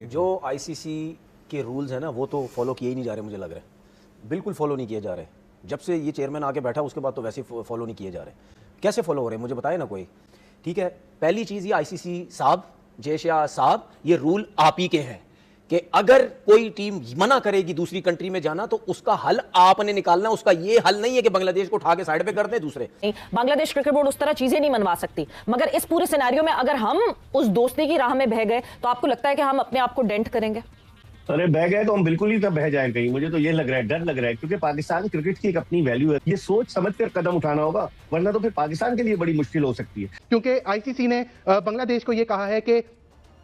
जो आईसीसी के रूल्स हैं ना वो तो फॉलो किए ही नहीं जा रहे, मुझे लग रहा है बिल्कुल फॉलो नहीं किए जा रहे। जब से ये चेयरमैन आके बैठा उसके बाद तो वैसे फॉलो नहीं किए जा रहे। कैसे फॉलो हो रहे हैं मुझे बताए ना कोई। ठीक है, पहली चीज़ ये आईसीसी साहब, जय शाह साहब, ये रूल आप ही के हैं कि अगर कोई टीम मना करेगी दूसरी कंट्री में जाना तो उसका हल आपने निकालना है। उसका ये हल नहीं है कि बांग्लादेश को उठा के साइड पे कर दे दूसरे। बांग्लादेश क्रिकेट बोर्ड उस तरह चीजें नहीं मनवा सकती, मगर इस पूरे सिनेरियो में अगर हम उस दोस्ती की राह में बह गए तो आपको लगता है कि हम अपने आप को डेंट करेंगे? अरे बह गए तो हम बिल्कुल ही तब बह जाए कहीं। मुझे तो ये लग रहा है, डर लग रहा है, क्योंकि पाकिस्तान क्रिकेट की एक अपनी वैल्यू है। ये सोच समझ कर कदम उठाना होगा, वरना तो फिर पाकिस्तान के लिए बड़ी मुश्किल हो सकती है। क्योंकि आईसीसी ने बांग्लादेश को ये कहा है कि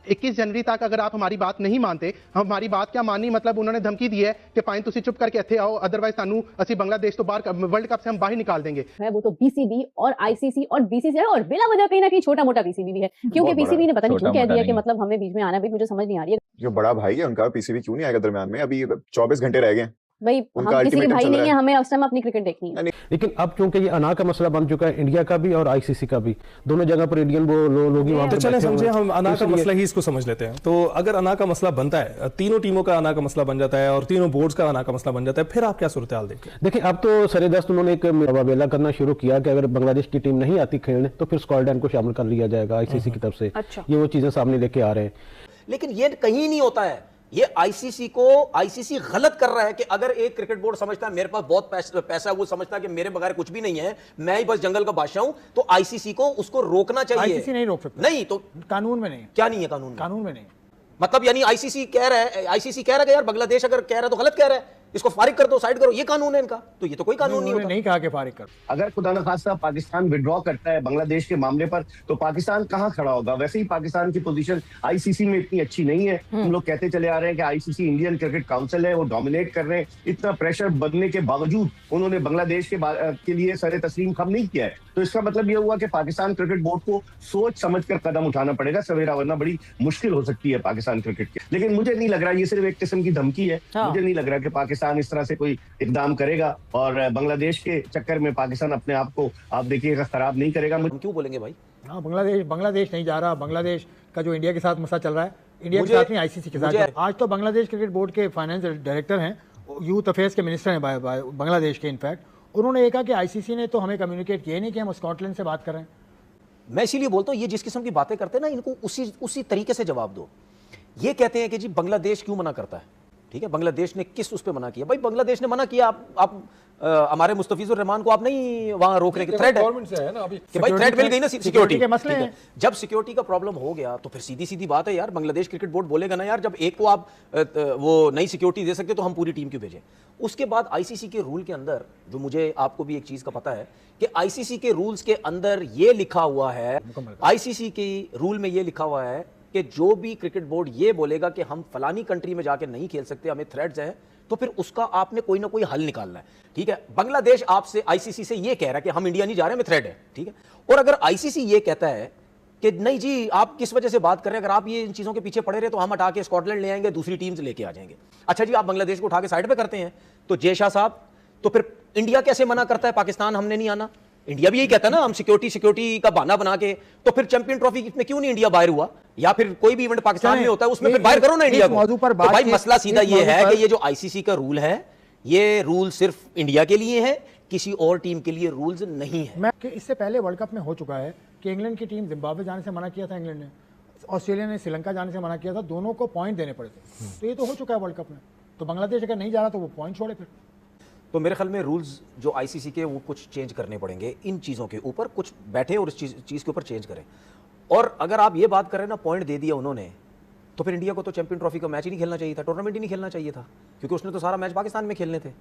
21 जनवरी तक अगर आप हमारी बात नहीं मानते, हमारी बात क्या माननी, मतलब उन्होंने धमकी दी है कि फाइन तुसी चुप करके इत्थे आओ, अदरवाइज तानू असि बांग्लादेश तो बाहर वर्ल्ड कप से हम बाहर निकाल देंगे। है वो तो बीसीबी और आईसीसी और बीसीसीआई और बिला वजह कहीं ना कहीं छोटा मोटा बीसीबी भी है, क्योंकि बीसीबी ने पता नहीं क्यों कह दिया कि मतलब हमें बीच में आना भी, मुझे समझ नहीं आ रही है। जो बड़ा भाई है उनका पीसीबी क्यों नहीं आएगा दरमियान में? अभी 24 घंटे रह गए। भाई हम किसी के भाई नहीं है, हमें उस टाइम अपनी क्रिकेट देखनी है। लेकिन अब क्योंकि ये अना का मसला बन चुका है, इंडिया का भी और आईसीसी का भी, दोनों जगह पर इंडियन लोग ही वहां पे चले समझे, हम अना का मसला ही इसको समझ लेते हैं। तो अगर अना का मसला बनता है, तीनों टीमों का अना का मसला बन जाता है और तीनों बोर्ड्स का अना का मसला बन जाता है, फिर आप क्या सूरत हाल देखते हैं? देखिए, अब तो सरेदस्त उन्होंने एक वावेला करना शुरू किया कि अगर बांग्लादेश की टीम नहीं आती खेलने तो फिर स्कॉटलैंड को शामिल कर लिया जाएगा आईसीसी की तरफ से। अच्छा। ये वो चीजें सामने लेके आ रहे हैं, लेकिन ये कहीं नहीं होता है। ये आईसीसी गलत कर रहा है कि अगर एक क्रिकेट बोर्ड समझता है मेरे पास बहुत पैसा है, वो समझता है कि मेरे बगैर कुछ भी नहीं है, मैं ही बस जंगल का बादशाह हूं, तो आईसीसी को उसको रोकना चाहिए। आईसीसी नहीं रोक सकता। नहीं तो कानून में नहीं। क्या नहीं है कानून में? कानून में नहीं। मतलब यानी आईसीसी कह रहा है कि यार बांग्लादेश अगर कह रहा है तो गलत कह रहा है, इसको फारिग कर दो, साइड करो, ये कानून है इनका। तो ये तो कोई कानून नहीं होता। नहीं कहा कि फारिग कर। अगर खुदा न खास्ता पाकिस्तान विड्रॉ करता है बांग्लादेश के मामले पर, तो पाकिस्तान कहाँ खड़ा होगा? वैसे ही पाकिस्तान की पोजीशन आईसीसी में इतनी अच्छी नहीं है। हम लोग कहते चले आ रहे हैं कि आईसीसी इंडियन क्रिकेट काउंसिल है, वो डोमिनेट कर रहे हैं। इतना प्रेशर बनने के बावजूद उन्होंने बांग्लादेश के लिए सरे तस्लीम खम नहीं किया है। तो इसका मतलब यह हुआ कि पाकिस्तान क्रिकेट बोर्ड को सोच समझ कर कदम उठाना पड़ेगा सवेरा, वरना बड़ी मुश्किल हो सकती है पाकिस्तान क्रिकेट की। लेकिन मुझे नहीं लग रहा, ये सिर्फ एक किस्म की धमकी है। मुझे नहीं लग रहा कि पाकिस्तान इस तरह से कोई इकदाम करेगा और बांग्लादेश के चक्कर में पाकिस्तान अपने आप को, आप देखिएगा, खराब नहीं करेगा। हम क्यों बोलेंगे भाई? हाँ, बांग्लादेश नहीं जा रहा। बांग्लादेश का जो इंडिया के साथ मसला चल रहा है, इंडिया के साथ नहीं, आईसीसी के साथ। आज तो बांग्लादेश क्रिकेट बोर्ड के फाइनेंस डायरेक्टर हैं, यूथ अफेयर्स के मिनिस्टर हैं बांग्लादेश के। इनफैक्ट उन्होंने ये कहा कि आईसीसी ने तो हमें कम्युनिकेट किया नहीं कि हम स्कॉटलैंड से बात कर रहे हैं। मैं इसीलिए बोलता हूं, ये जिस किस्म की बातें करते हैं ना, इनको उसी तरीके से जवाब दो। ये कहते हैं कि जी बांग्लादेश क्यों मना करता है। ठीक है, बांग्लादेश ने किस उस पे मना किया? भाई बांग्लादेश ने मना किया, आप हमारे मुस्तफिजुर रहमान को आप नहीं वहां रोकने की थ्रेट है ना अभी कि भाई थ्रेट मिल गई ना सिक्योरिटी के मसले हैं। जब सिक्योरिटी का प्रॉब्लम हो गया तो फिर सीधी बात है यार, बांग्लादेश क्रिकेट बोर्ड बोलेगा ना यार, जब एक को आप वो नई सिक्योरिटी दे सकते तो हम पूरी टीम क्यों भेजें? उसके बाद आईसीसी के रूल के अंदर, जो मुझे आपको भी एक चीज का पता है कि आईसीसी के रूल्स के अंदर ये लिखा हुआ है, आईसीसी के रूल में ये लिखा हुआ है कि जो भी क्रिकेट बोर्ड ये बोलेगा कि हम फलानी कंट्री में जाके नहीं खेल सकते, हमें थ्रेट्स है, तो फिर उसका आपने कोई ना कोई हल निकालना है। ठीक है, बांग्लादेश आपसे, आईसीसी से ये कह रहा है कि हम इंडिया नहीं जा रहे, हमें थ्रेट है। ठीक है, और अगर आईसीसी ये कहता है कि नहीं जी आप किस वजह से बात कर रहे हैं, अगर आप ये इन चीजों के पीछे पड़े रहे तो हम हटा के स्कॉटलैंड ले आएंगे, दूसरी टीम्स लेके आ जाएंगे। अच्छा जी, आप बांग्लादेश को उठा के साइड पे करते हैं, तो जय शाह साहब, तो फिर इंडिया कैसे मना करता है पाकिस्तान हमने नहीं आना? इंडिया भी यही कहता है ना, हम सिक्योरिटी का बहाना बना के, तो फिर चैंपियन ट्रॉफी में क्यों नहीं इंडिया बाहर हुआ? या फिर कोई भी इवेंट पाकिस्तान में होता है उसमें फिर बाहर करो ना इंडिया को। तो भाई मसला सीधा ये है कि ये जो आईसीसी का रूल है, ये रूल सिर्फ इंडिया के लिए है, किसी और टीम के लिए रूल्स नहीं है। मैं कि इससे पहले वर्ल्ड कप में हो चुका है कि इंग्लैंड की टीम जिम्बाब्वे जाने से मना किया था, इंग्लैंड ने, ऑस्ट्रेलिया ने श्रीलंका जाने से मना किया था, दोनों को पॉइंट देने पड़े थे। तो ये तो हो चुका है वर्ल्ड कप में। तो बांग्लादेश अगर नहीं जा रहा तो वो पॉइंट छोड़े फिर। तो मेरे ख्याल में रूल्स जो आईसीसी के वो कुछ चेंज करने पड़ेंगे, इन चीज़ों के ऊपर कुछ बैठे और इस चीज़ के ऊपर चेंज करें। और अगर आप ये बात करें ना, पॉइंट दे दिया उन्होंने, तो फिर इंडिया को तो चैंपियन ट्रॉफी का मैच ही नहीं खेलना चाहिए था, टूर्नामेंट ही नहीं खेलना चाहिए था, क्योंकि उसने तो सारा मैच पाकिस्तान में खेलने थे।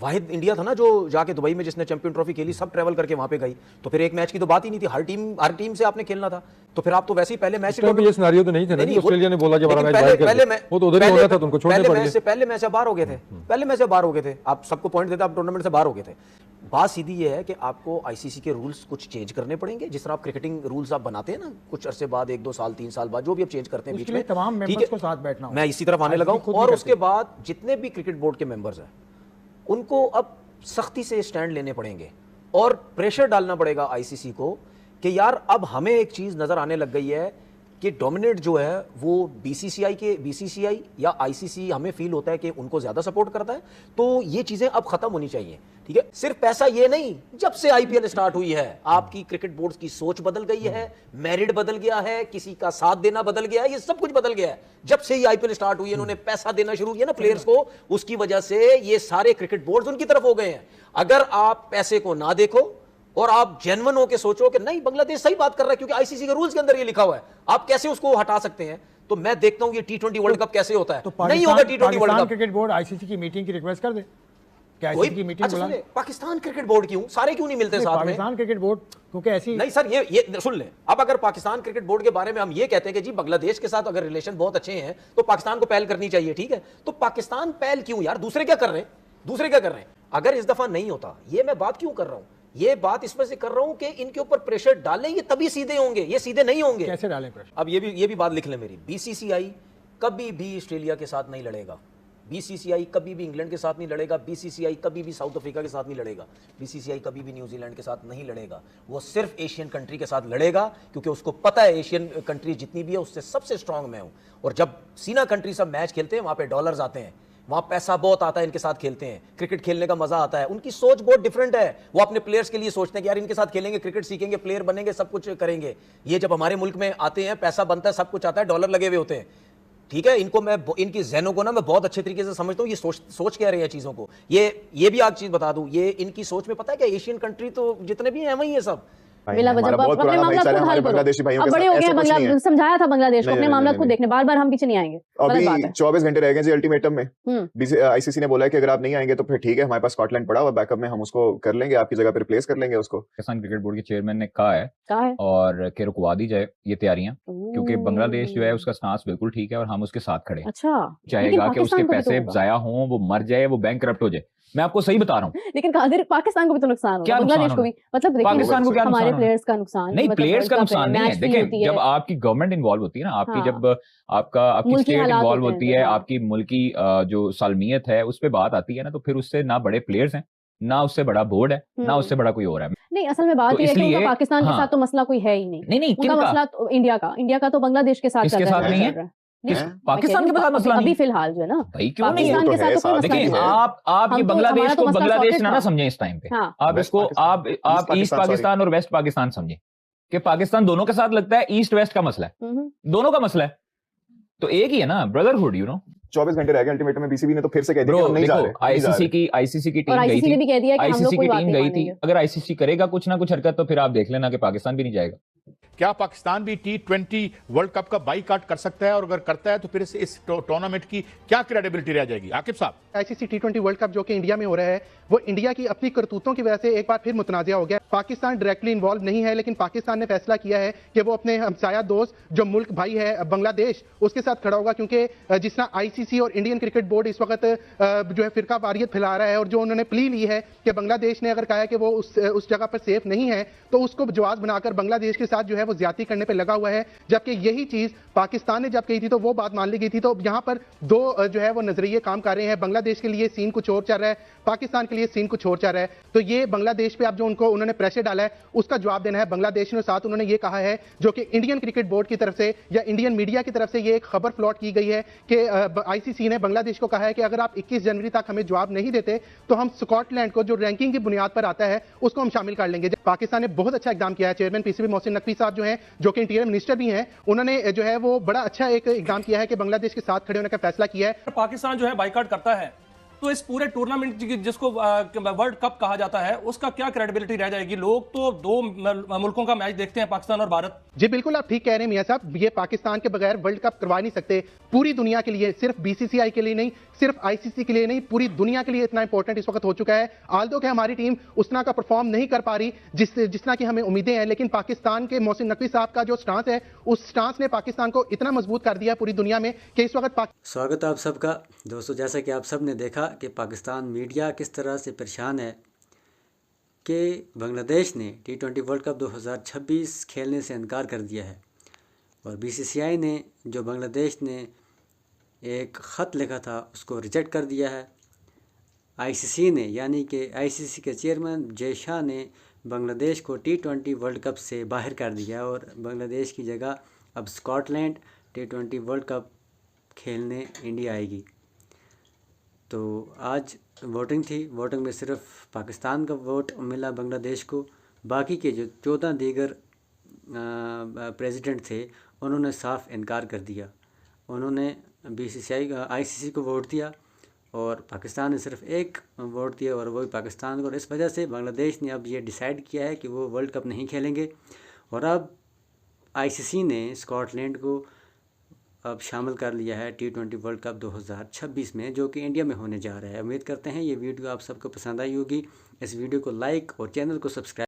वाहिद इंडिया था ना जो जाके दुबई में जिसने चैंपियन ट्रॉफी खेली, सब ट्रैवल करके वहां पे गई, तो फिर एक मैच की तो बात ही नहीं थी, हर टीम से आपने खेलना था। तो फिर आप तो वैसे ही पहले मैच ये सिनेरियो तो नहीं थे ना, ऑस्ट्रेलिया ने बोला जब हमारा मैच बाहर कर, वो तो उधर ही होना था, तुमको छोड़ने पड़े। पहले मैच से बाहर हो गए थे, पहले मैच से बाहर हो गए थे, आप सबको पॉइंट देते, आप टूर्नामेंट से बाहर हो गए थे। बात सीधी ये है कि आपको आईसीसी के रूल्स कुछ चेंज करने पड़ेंगे, जिस तरह आप क्रिकेटिंग रूल्स आप बनाते हैं ना, कुछ अरसे बाद, 1-2 साल 3 साल बाद, जो भी आप चेंज करते हैं बीच में, तमाम मेंबर्स को साथ बैठना, मैं इसी तरफ आने लगा हूं। और उसके बाद जितने भी क्रिकेट बोर्ड के मेंबर्स हैं उनको अब सख्ती से स्टैंड लेने पड़ेंगे और प्रेशर डालना पड़ेगा आईसीसी को कि यार अब हमें एक चीज नजर आने लग गई है कि डोमिनेट जो है वो बीसीसीआई या आईसीसी हमें फील होता है कि उनको ज्यादा सपोर्ट करता है, तो ये चीजें अब खत्म होनी चाहिए। ठीक है, सिर्फ पैसा ये नहीं, जब से आईपीएल स्टार्ट हुई है आपकी क्रिकेट बोर्ड की सोच बदल गई है, मेरिट बदल गया है, किसी का साथ देना बदल गया है, ये सब कुछ बदल गया है। जब से ही आईपीएल स्टार्ट हुई है इन्होंने पैसा देना शुरू किया ना प्लेयर्स को, उसकी वजह से ये सारे क्रिकेट बोर्ड उनकी तरफ हो गए हैं। अगर आप पैसे को ना देखो और आप जेन्युइन होकर सोचो कि नहीं बांग्लादेश सही बात कर रहा है क्योंकि आईसीसी के रूल्स के अंदर ये लिखा हुआ है, आप कैसे उसको हटा सकते हैं? तो मैं देखता हूं ये टी20 वर्ल्ड कप कैसे होता है, तो नहीं होगा टी20 world cup. Cricket board ICC की मीटिंग की रिक्वेस्ट कर दे, की मीटिंग अच्छा सुन ले, पाकिस्तान क्रिकेट बोर्ड क्यों, सारे क्यों नहीं मिलते साथ में? पाकिस्तान क्रिकेट बोर्ड क्योंकि ऐसी नहीं सर, ये सुन ले, अब अगर पाकिस्तान क्रिकेट बोर्ड के बारे में हम ये कहते हैं कि जी बांग्लादेश के साथ अगर रिलेशन बहुत अच्छे हैं तो पाकिस्तान को पहल करनी चाहिए, ठीक है, तो पाकिस्तान पहल क्यों यार? दूसरे क्या कर रहे हैं? अगर इस दफा नहीं होता, ये मैं बात क्यों कर रहा हूं, ये बात इस वजह से कर रहा हूं कि इनके ऊपर प्रेशर डालें, ये तभी सीधे होंगे, ये सीधे नहीं होंगे। कैसे डालें प्रेशर? अब ये भी बात लिख ले मेरी, बीसीसीआई कभी भी ऑस्ट्रेलिया के साथ नहीं लड़ेगा, बीसीसीआई कभी भी इंग्लैंड के साथ नहीं लड़ेगा, बीसीसीआई कभी भी साउथ अफ्रीका के साथ नहीं लड़ेगा, बीसीसीआई कभी भी न्यूजीलैंड के साथ नहीं लड़ेगा, वो सिर्फ एशियन कंट्री के साथ लड़ेगा क्योंकि उसको पता है एशियन कंट्री जितनी भी है उससे सबसे स्ट्रांग मैं हूं। और जब सीना कंट्री सब मैच खेलते हैं वहां पे डॉलर्स आते हैं, वहां पैसा बहुत आता है, इनके साथ खेलते हैं, क्रिकेट खेलने का मजा आता है, उनकी सोच बहुत डिफरेंट है, वो अपने प्लेयर्स के लिए सोचते हैं कि यार इनके साथ खेलेंगे, क्रिकेट सीखेंगे, प्लेयर बनेंगे, सब कुछ करेंगे। ये जब हमारे मुल्क में आते हैं, पैसा बनता है, सब कुछ आता है, डॉलर लगे हुए होते हैं, ठीक है, इनको मैं इनकी ज़हनों को ना मैं बहुत अच्छे तरीके से समझता हूँ, ये सोच कह रहे हैं चीज़ों को। ये भी एक चीज़ बता दूं, ये इनकी सोच में पता है क्या, एशियन कंट्री तो जितने भी हैं वही है सब। बिला वजह अपने मामला खुद हल करो, अब बड़े हो गए बांग्लादेश, समझाया था बांग्लादेश को, अपने मामला खुद देखने, बार बार हम पीछे नहीं आएंगे। अभी 24 घंटे रह गए जी अल्टीमेटम में, आईसीसी ने बोला है कि अगर आप नहीं आएंगे तो फिर ठीक है, हमारे पास स्कॉटलैंड पड़ा हुआ बैकअप में, हम उसको कर लेंगे, आपकी जगह पे रिप्लेस कर लेंगे उसको। पाकिस्तान क्रिकेट बोर्ड के चेयरमैन ने कहा है और कि रुकवा दी जाए ये तैयारियां, क्योंकि बांग्लादेश जो है उसका स्टांस बिल्कुल ठीक है और हम उसके साथ खड़े। अच्छा, चाहेगा कि उसके पैसे जाया हों, वो मर जाए, वो बैंक करप्ट हो जाए, मैं आपको सही बता रहा हूँ। लेकिन पाकिस्तान को भी तो नुकसान होगा, बांग्लादेश को भी, मतलब पाकिस्तान को क्या हमारे प्लेयर्स का नुकसान नहीं, प्लेयर्स का नुकसान नहीं है। देखिए, जब आपकी गवर्नमेंट इन्वॉल्व होती है ना, आपकी जब आपकी स्टेट इन्वॉल्व होती है, आपकी मुल्की जो सालमियत है उस पर बात आती है ना, तो फिर उससे ना बड़े प्लेयर्स हैं, ना उससे बड़ा बोर्ड है, ना उससे बड़ा कोई और है। नहीं, असल में बात ये है कि पाकिस्तान के साथ तो मसला कोई है ही नहीं। नहीं, उनका मसला तो इंडिया का तो बांग्लादेश के साथ चल रहा है। पाकिस्तान के पास मसला अभी फिलहाल जो है ना, भाई क्यों नहीं है? पाकिस्तान के साथ तो कोई मसला नहीं है। आप ये बांग्लादेश को बांग्लादेश ना समझें इस टाइम पे, आप इसको आप ईस्ट पाकिस्तान और वेस्ट पाकिस्तान समझें कि पाकिस्तान दोनों के साथ लगता है ईस्ट वेस्ट का मसला है, दोनों का मसला है, तो एक ही है ना, ब्रदरहुड, 24 घंटे रह गए अल्टीमेटम में, बीसीबी ने तो फिर से कह दिया कि हम नहीं जा रहे। आईसीसी की टीम गई थी, आईसीसी की टीम गई थी, अगर आईसीसी करेगा कुछ ना कुछ हरकत तो फिर आप देख लेना कि पाकिस्तान भी नहीं जाएगा। क्या पाकिस्तान भी टी20 वर्ल्ड कप का बाईकाट कर सकता है, और अगर करता है तो फिर इस टूर्नामेंट की क्या क्रेडिबिलिटी रह जाएगी? आकिब साहब, आईसीसी टी20 वर्ल्ड कप जो कि इंडिया में हो रहा है, वो इंडिया की अपनी करतूतों की वजह से एक बार फिर मुतनाज़ा हो गया। पाकिस्तान डायरेक्टली इन्वॉल्व नहीं है, लेकिन पाकिस्तान ने फैसला किया है कि वो अपने हमसाया दोस्त जो मुल्क भाई है बांग्लादेश, उसके साथ खड़ा होगा, क्योंकि जिस तरह आईसीसी और इंडियन क्रिकेट बोर्ड इस वक्त जो है फिरका वारियत फैला रहा है, और जो उन्होंने प्ली ली है कि बांग्लादेश ने अगर कहा है कि वो उस जगह पर सेफ नहीं है, तो उसको जवाब बनाकर बांग्लादेश के साथ जो है वो ज्यादती करने पर लगा हुआ है। जबकि यही चीज पाकिस्तान ने जब कही थी तो वो बात मान ली गई थी। तो यहाँ पर दो जो है वो नजरिए काम कर रहे हैं, बांग्लादेश के लिए सीन कुछ और चल रहा है, पाकिस्तान के लिए सीन कुछ और चल रहा है। तो ये बांग्लादेश पे अब जो उन्होंने प्रेशर डाला है उसका जवाब देना है बांग्लादेश ने। साथ उन्होंने ये कहा है जो कि इंडियन क्रिकेट बोर्ड की तरफ से या इंडियन मीडिया की तरफ से ये एक खबर फ्लॉट की गई है कि आईसीसी ने बांग्लादेश को कहा है कि अगर आप 21 जनवरी तक हमें जवाब नहीं देते तो हम स्कॉटलैंड को जो रैंकिंग की बुनियाद पर आता है उसको हम शामिल कर लेंगे। पाकिस्तान ने बहुत अच्छा इकदाम किया है, चेयरमैन पीसीबी मोहसिन नकवी साहब जो हैं, जो कि इंटीरियर मिनिस्टर भी हैं, उन्होंने जो है वो बड़ा अच्छा एक इकदाम किया है कि बांग्लादेश के साथ खड़े होने का फैसला किया है। पाकिस्तान जो है बाइकाट करता है तो इस पूरे टूर्नामेंट जिसको वर्ल्ड कप कहा जाता है उसका क्या क्रेडिबिलिटी रह जाएगी? लोग तो दो मुल्कों का मैच देखते हैं, पाकिस्तान और भारत। जी बिल्कुल, आप ठीक कह रहे हैं मियां साहब, ये पाकिस्तान के बगैर वर्ल्ड कप करवा नहीं सकते। पूरी दुनिया के लिए, सिर्फ बीसीसीआई के लिए नहीं, सिर्फ आईसीसी के लिए नहीं, पूरी दुनिया के लिए इतना इंपॉर्टेंट इस वक्त हो चुका है। आल्दो कि हमारी टीम उस तरह का परफॉर्म नहीं कर पा रही जिस तरह की हमें उम्मीदें हैं, लेकिन पाकिस्तान के मोहसिन नकवी साहब का जो स्टांस है, उस स्टांस ने पाकिस्तान को इतना मजबूत कर दिया पूरी दुनिया में कि इस वक्त स्वागत है आप सबका दोस्तों। जैसा कि आप सब ने देखा कि पाकिस्तान मीडिया किस तरह से परेशान है कि बांग्लादेश ने टी20 वर्ल्ड कप 2026 खेलने से इनकार कर दिया है, और बीसीसीआई ने जो बांग्लादेश ने एक ख़त लिखा था उसको रिजेक्ट कर दिया है। आईसीसी ने, यानी कि आईसीसी के चेयरमैन जय शाह ने बांग्लादेश को टी20 वर्ल्ड कप से बाहर कर दिया और बांग्लादेश की जगह अब स्कॉटलैंड T20 वर्ल्ड कप खेलने इंडिया आएगी। तो आज वोटिंग थी, वोटिंग में सिर्फ पाकिस्तान का वोट मिला बांग्लादेश को। बाकी के जो 14 दीगर प्रेसिडेंट थे उन्होंने साफ इनकार कर दिया। उन्होंने ICC को वोट दिया और पाकिस्तान ने सिर्फ एक वोट दिया और वही पाकिस्तान को। और इस वजह से बांग्लादेश ने अब ये डिसाइड किया है कि वो वर्ल्ड कप नहीं खेलेंगे। और अब ICC ने स्कॉटलैंड को अब शामिल कर लिया है T20 वर्ल्ड कप 2026 में, जो कि इंडिया में होने जा रहा है। उम्मीद करते हैं ये वीडियो आप सबको पसंद आई होगी। इस वीडियो को लाइक और चैनल को सब्सक्राइब